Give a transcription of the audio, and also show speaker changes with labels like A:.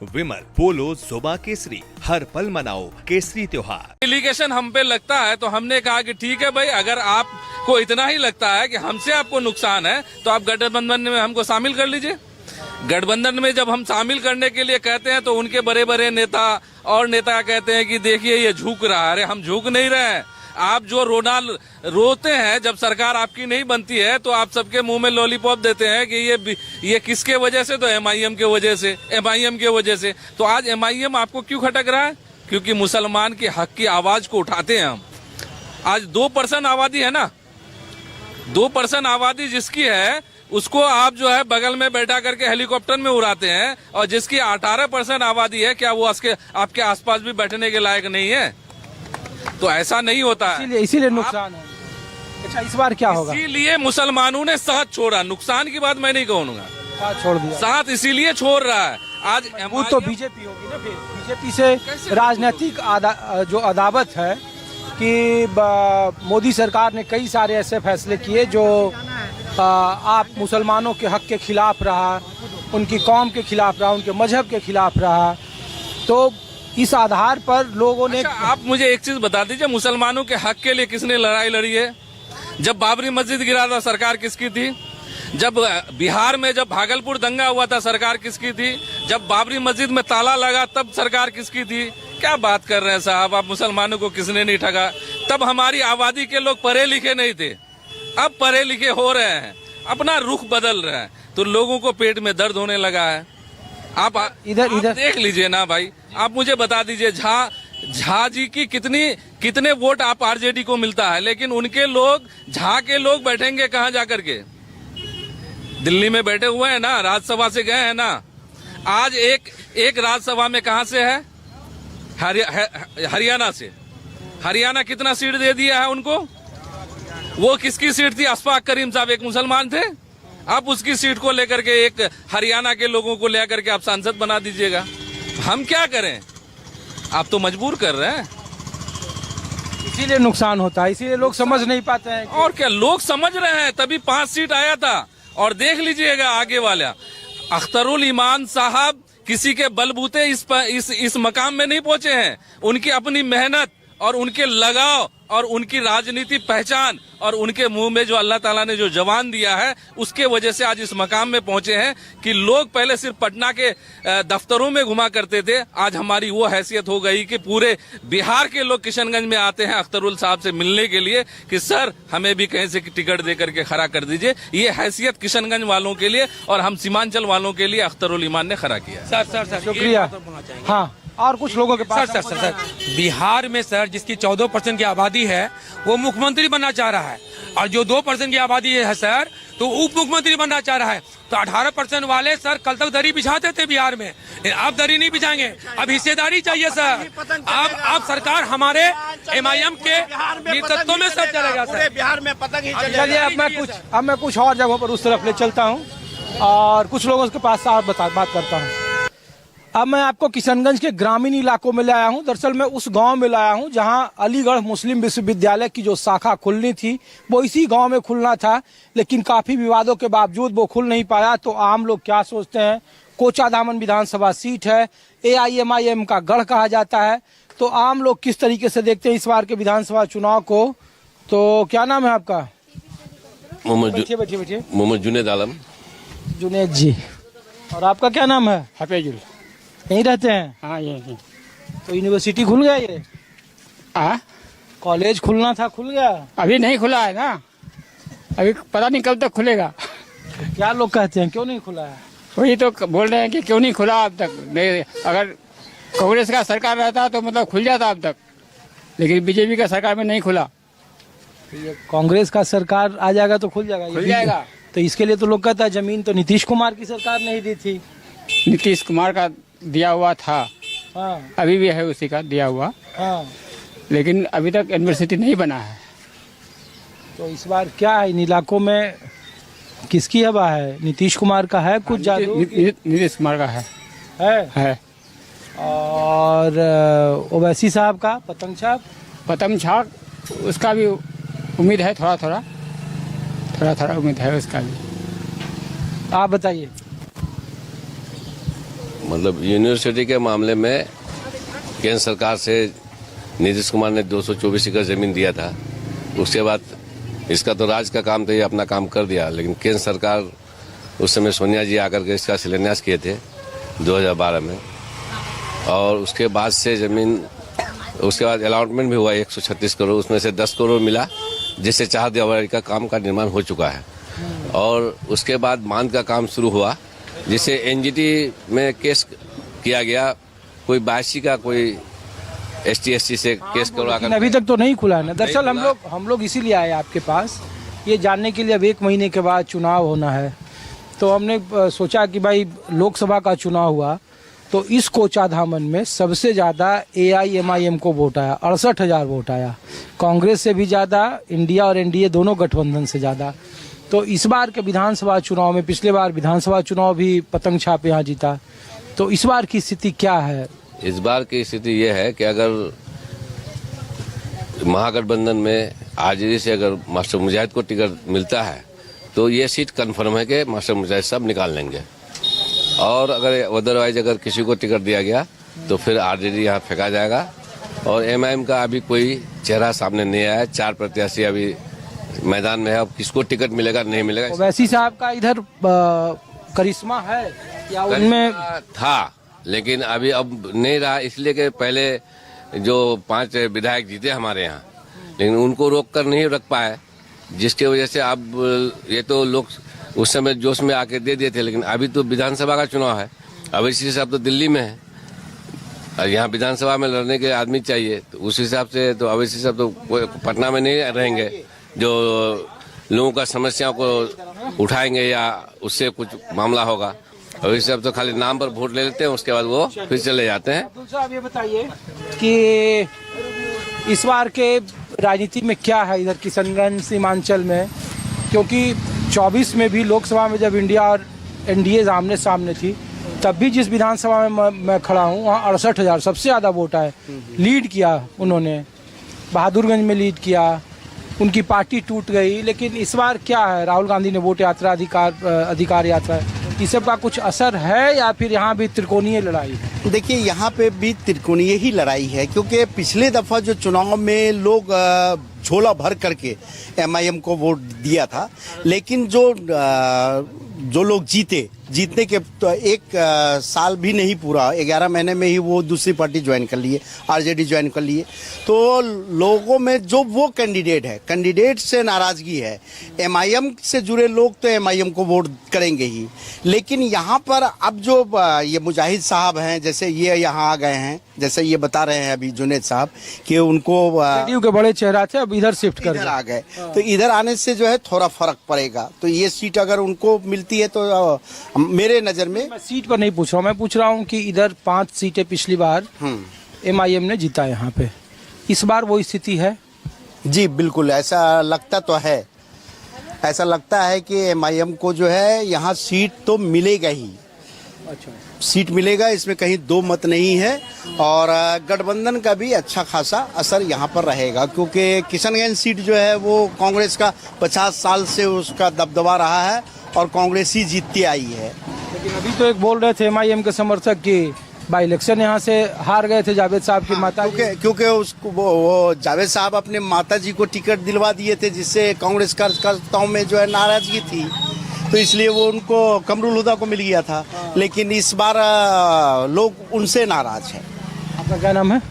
A: विमल, पोलो, जोबा केसरी, हर पल मनाओ केसरी त्योहार।
B: एलिगेशन हम पे लगता है तो हमने कहा कि ठीक है भाई, अगर आपको इतना ही लगता है कि हमसे आपको नुकसान है तो आप गठबंधन में हमको शामिल कर लीजिए। गठबंधन में जब हम शामिल करने के लिए कहते हैं तो उनके बड़े बड़े नेता और नेता कहते हैं कि देखिए ये झुक रहा है। अरे हम झुक नहीं रहे हैं। आप जो रोते हैं जब सरकार आपकी नहीं बनती है तो आप सबके मुंह में लॉलीपॉप देते हैं कि ये किसके वजह से, तो एमआईएम के वजह से, एमआईएम के वजह से। तो आज एमआईएम आपको क्यों खटक रहा है? क्योंकि मुसलमान के हक की आवाज को उठाते हैं हम। आज 2% आबादी है ना, 2% आबादी जिसकी है उसको आप जो है बगल में बैठा करके हेलीकॉप्टर में उड़ाते हैं, और जिसकी 18% आबादी है, क्या वो आपके आसपास भी बैठने के लायक नहीं है? तो ऐसा नहीं होता है,
C: इसीलिए नुकसान है। अच्छा, इस बार क्या होगा?
B: इसीलिए मुसलमानों ने साथ छोड़ा। नुकसान की बात मैं नहीं कहूँगा,
C: साथ छोड़ दिया।
B: साथ इसीलिए छोड़ रहा है। आज
C: वो तो बीजेपी होगी ना, फिर बीजेपी से राजनीतिक जो अदावत है कि मोदी सरकार ने कई सारे ऐसे फैसले किए जो आप मुसलमानों के हक के खिलाफ रहा, उनकी कौम के खिलाफ रहा, उनके मजहब के खिलाफ रहा। तो इस आधार पर लोगों ने
B: आप मुझे एक चीज बता दीजिए, मुसलमानों के हक के लिए किसने लड़ाई लड़ी है? जब बाबरी मस्जिद गिरा था सरकार किसकी थी? जब बिहार में जब भागलपुर दंगा हुआ था सरकार किसकी थी? जब बाबरी मस्जिद में ताला लगा तब सरकार किसकी थी? क्या बात कर रहे हैं साहब आप? मुसलमानों को किसने नहीं ठगा? तब हमारी आबादी के लोग पढ़े लिखे नहीं थे, अब पढ़े लिखे हो रहे हैं, अपना रुख बदल रहे हैं, तो लोगों को पेट में दर्द होने लगा है। आप इधर देख लीजिए ना भाई, आप मुझे बता दीजिए झा जी की कितने वोट आप आरजेडी को मिलता है, लेकिन उनके लोग, झा के लोग बैठेंगे कहाँ जाकर के? दिल्ली में बैठे हुए हैं ना, राज्यसभा से गए हैं ना। आज एक राज्यसभा में कहाँ से है? हरियाणा से। हरियाणा कितना सीट दे दिया है उनको? वो किसकी सीट थी? अशफाक करीम साहब एक मुसलमान थे। आप उसकी सीट को लेकर के, एक हरियाणा के लोगों को लेकर के आप सांसद बना दीजिएगा। हम क्या करें? आप तो मजबूर कर रहे हैं,
C: इसीलिए नुकसान होता है, इसीलिए लोग समझ नहीं पाते हैं।
B: और क्या, लोग समझ रहे हैं, तभी 5 सीट आया था। और देख लीजिएगा आगे वाला, अख्तरुल ईमान साहब किसी के बलबूते इस मकाम में नहीं पहुंचे हैं। उनकी अपनी मेहनत और उनके लगाव और उनकी राजनीति पहचान और उनके मुंह में जो अल्लाह ताला ने जो जवान दिया है, उसके वजह से आज इस मकाम में पहुंचे हैं कि लोग पहले सिर्फ पटना के दफ्तरों में घुमा करते थे, आज हमारी वो हैसियत हो गई कि पूरे बिहार के लोग किशनगंज में आते हैं अख्तरुल साहब से मिलने के लिए कि सर हमें भी कहीं से टिकट दे करके खड़ा कर दीजिए। ये हैसियत किशनगंज वालों के लिए और हम सीमांचल वालों के लिए अख्तरुल ईमान ने खड़ा किया।
C: सर शुक्रिया। हाँ, और कुछ लोगों के पास
D: सर बिहार में सर जिसकी 14% की आबादी है वो मुख्यमंत्री बनना चाह रहा है, और जो 2% की आबादी है सर तो उप मुख्यमंत्री बनना चाह रहा है। तो 18% वाले सर कल तक दरी बिछाते थे बिहार में, अब दरी नहीं बिछाएंगे, अब हिस्सेदारी चाहिए सर। अब सरकार हमारे एमआईएम के नेतृत्व में सर चलेगा सर।
C: बिहार में पतंग ही चलिए। अब मैं कुछ और जगहों पर उस तरफ ले चलता हूँ और कुछ लोगों के पास बात करता हूँ। अब मैं आपको किशनगंज के ग्रामीण इलाकों में लाया हूं। दरअसल मैं उस गांव में लाया हूं जहां अलीगढ़ मुस्लिम विश्वविद्यालय की जो शाखा खुलनी थी वो इसी गांव में खुलना था, लेकिन काफी विवादों के बावजूद वो खुल नहीं पाया। तो आम लोग क्या सोचते हैं? कोचाधामन विधानसभा सीट है, AIMIM का गढ़ कहा जाता है। तो आम लोग किस तरीके से देखते हैं इस बार के विधानसभा चुनाव को? तो क्या नाम है आपका?
E: मोहम्मद जुनेद आलम।
C: जुनेद जी। और आपका क्या नाम है?
F: हफीजुल।
C: यहीं रहते हैं?
F: हाँ, ये
C: तो यूनिवर्सिटी खुल गया? ये कॉलेज खुलना था, खुल गया?
F: अभी नहीं खुला है ना, अभी पता नहीं कब तक खुलेगा।
C: क्या लोग कहते हैं क्यों नहीं खुला है?
F: वही तो बोल रहे हैं कि क्यों नहीं खुला अब तक। नहीं, अगर कांग्रेस का सरकार रहता तो मतलब खुल जाता अब तक, लेकिन बीजेपी का सरकार में नहीं खुला।
C: कांग्रेस का सरकार आ जाएगा तो खुल जाएगा?
F: खुल जाएगा।
C: तो इसके लिए तो लोग कहता है जमीन तो नीतीश कुमार की सरकार नहीं दी थी।
F: नीतीश कुमार का दिया हुआ था।
C: हाँ।
F: अभी भी है उसी का दिया हुआ।
C: हाँ।
F: लेकिन अभी तक यूनिवर्सिटी नहीं बना है।
C: तो इस बार क्या है इन इलाकों में, किसकी हवा है? नीतीश कुमार का है कुछ जादू?
F: नीतीश कुमार का है।
C: और ओवैसी साहब का,
F: पतंग छाप उसका भी उम्मीद है, थोड़ा थोड़ा उम्मीद है उसका भी।
C: आप बताइए।
E: मतलब यूनिवर्सिटी के मामले में केंद्र सरकार से नीतीश कुमार ने 224 एकड़ जमीन दिया था। उसके बाद इसका तो राज्य का काम था, ये अपना काम कर दिया, लेकिन केंद्र सरकार उस समय सोनिया जी आकर के इसका शिलान्यास किए थे 2012 में। और उसके बाद से जमीन, उसके बाद अलॉटमेंट भी हुआ 136 करोड़, उसमें से 10 करोड़ मिला, जिससे 4 दीवारी का काम का निर्माण हो चुका है। और उसके बाद बांध का काम शुरू हुआ, जिसे एनजीटी में केस किया गया, कोई 82 का कोई ST/SC से केस करवा कर।
C: अभी तक तो नहीं खुला है ना। दरअसल हम लोग इसीलिए आए आपके पास, ये जानने के लिए अब 1 महीने के बाद चुनाव होना है, तो हमने सोचा कि भाई लोकसभा का चुनाव हुआ तो इस कोचाधामन में सबसे ज़्यादा AIMIM को वोट आया, 68,000 वोट आया, कांग्रेस से भी ज़्यादा, इंडिया और NDA दोनों गठबंधन से ज़्यादा। तो इस बार के विधानसभा चुनाव में, पिछले बार विधानसभा चुनाव भी पतंग छाप यहाँ जीता, तो इस बार की स्थिति क्या है?
E: इस बार की स्थिति ये है कि अगर महागठबंधन में आरजेडी से अगर मास्टर मुजाहिद को टिकट मिलता है तो ये सीट कंफर्म है कि मास्टर मुजाहिद सब निकाल लेंगे। और अगर अदरवाइज अगर किसी को टिकट दिया गया तो फिर आरजेडी यहाँ फेंका जाएगा। और MIM का अभी कोई चेहरा सामने नहीं आया, 4 प्रत्याशी अभी मैदान में है। अब किसको टिकट मिलेगा नहीं मिलेगा,
C: ओवैसी साहब का इधर करिश्मा है या उनमें
E: था, लेकिन अभी अब नहीं रहा, इसलिए कि पहले जो 5 विधायक जीते हमारे यहाँ, लेकिन उनको रोक कर नहीं रख पाए, जिसके वजह से अब ये तो लोग उस समय जोश में आके दे दिए थे, लेकिन अभी तो विधानसभा का चुनाव है। अवैसी साहब तो दिल्ली में है और यहाँ विधानसभा में लड़ने के आदमी चाहिए, तो उस हिसाब से तो अवैसी साहब तो पटना में नहीं रहेंगे, जो लोगों का समस्याओं को उठाएंगे या उससे कुछ मामला होगा। अवैसी साहब तो खाली नाम पर वोट ले लेते हैं, उसके बाद वो फिर चले जाते हैं।
C: अब्दुल साहब ये बताइए कि इस बार के राजनीति में क्या है इधर किशनगंज सीमांचल में, क्योंकि 24 में भी लोकसभा में जब इंडिया और NDA आमने सामने थी, तब भी जिस विधानसभा में मैं खड़ा हूँ वहाँ 68,000 सबसे ज़्यादा वोट आए, लीड किया उन्होंने, बहादुरगंज में लीड किया, उनकी पार्टी टूट गई। लेकिन इस बार क्या है, राहुल गांधी ने वोट यात्रा, अधिकार यात्रा, इस सब का कुछ असर है या फिर यहाँ भी त्रिकोणीय लड़ाई है?
G: देखिए, यहाँ पे भी त्रिकोणीय ही लड़ाई है, क्योंकि पिछले दफा जो चुनाव में लोग झोला भर करके MIM को वोट दिया था, लेकिन जो लोग जीतने के तो 1 साल भी नहीं पूरा, 11 महीने में ही वो दूसरी पार्टी ज्वाइन कर लिए, RJD ज्वाइन कर लिए। तो लोगों में जो वो कैंडिडेट से नाराजगी है। MIM से जुड़े लोग तो MIM को वोट करेंगे ही, लेकिन यहाँ पर अब जो ये मुजाहिद साहब हैं, जैसे ये यहाँ आ गए हैं, जैसे ये बता रहे हैं अभी जुनेद साहब कि उनको
C: JDU के बड़े चेहरा थे, अब इधर शिफ्ट कर
G: आ गए, तो इधर आने से जो है थोड़ा फर्क पड़ेगा। तो ये सीट अगर उनको मिलती है तो मेरे नजर में,
C: मैं सीट पर नहीं पूछ रहा हूँ, मैं पूछ रहा हूँ कि इधर 5 सीटें पिछली बार MIM ने जीता यहाँ पे, इस बार वो स्थिति है?
G: जी बिल्कुल, ऐसा लगता तो है, ऐसा लगता है कि MIM को जो है यहाँ सीट तो मिलेगा ही।
C: अच्छा,
G: सीट मिलेगा, इसमें कहीं दो मत नहीं है। और गठबंधन का भी अच्छा खासा असर यहाँ पर रहेगा, क्योंकि किशनगंज सीट जो है वो कांग्रेस का 50 साल से उसका दबदबा रहा है और कांग्रेस ही जीतती आई है।
C: लेकिन अभी तो एक बोल रहे थे MIM के समर्थक कि बाई इलेक्शन यहाँ से हार गए थे जावेद साहब की माता,
G: क्योंकि उसको वो जावेद साहब अपने माता जी को टिकट दिलवा दिए थे, जिससे कांग्रेस कार्यकर्ताओं में जो है नाराजगी थी, तो इसलिए वो उनको कमरुल हुदा को मिल गया था। लेकिन इस बार लोग उनसे नाराज है।
C: आपका क्या नाम है?